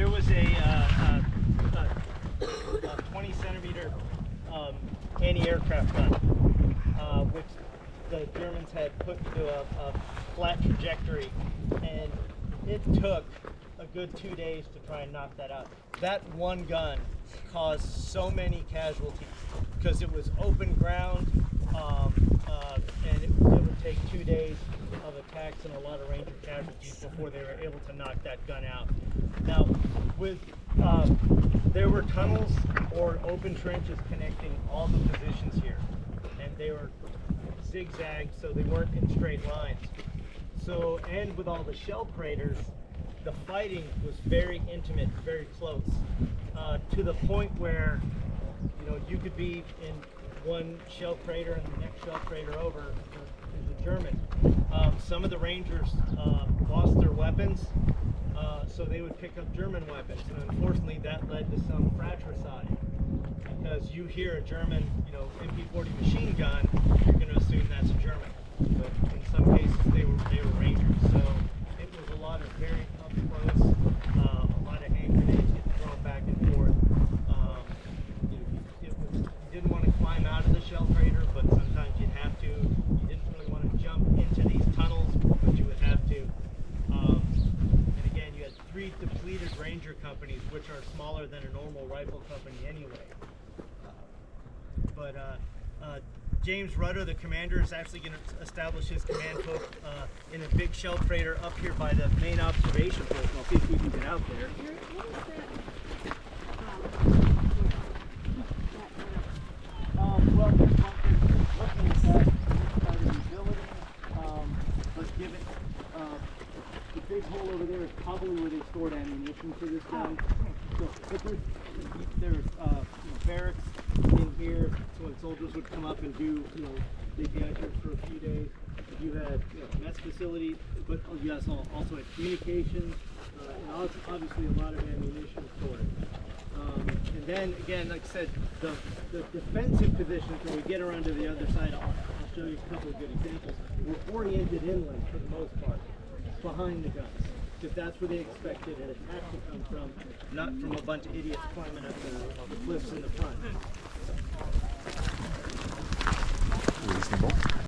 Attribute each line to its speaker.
Speaker 1: there was a 20 centimeter anti-aircraft gun, which the Germans had put into a flat trajectory, and it took a good 2 days to try and knock that out. That one gun caused so many casualties because it was open ground, and it would take 2 days of attacks and a lot of Ranger casualties before they were able to knock that gun out. Now, there were tunnels or open trenches connecting all the positions here, and they were zigzagged, so they weren't in straight lines. So, and with all the shell craters, the fighting was very intimate, very close, to the point where, you know, you could be in one shell crater and the next shell crater over is a German. Some of the Rangers lost their weapons, so they would pick up German weapons, and unfortunately that led to some fratricide. Because you hear a German, you know, MP40 machine gun, you're going to assume that's a German. But in some cases they were Rangers. So it was a lot of very up close, a lot of hand grenades getting thrown back and forth. You didn't want to climb out of the shell crater, but sometimes you'd have to. You didn't really want to jump into these tunnels, but you would have to. And again, you had 3 depleted Ranger companies, which are smaller than a normal rifle company anyway. But James Rudder, the commander, is actually going to establish his command post in a big shell crater up here by the main observation post. I'll see if we can get out there. Well, this bunker, looking at that, utility, but given the big hole over there is probably where they stored ammunition for this gun. So, but there's barracks in here, so when soldiers would come up and do, you know, they'd be out here for a few days. You had, you know, mess facility, but you also had communications, and obviously a lot of ammunition stored. And then again, like I said, the defensive positions, when we get around to the other side, I'll show you a couple of good examples, were oriented inland for the most part, behind the guns, because that's where they expected an attack to come from, not from a bunch of idiots climbing up the cliffs in the front.
Speaker 2: Reasonable.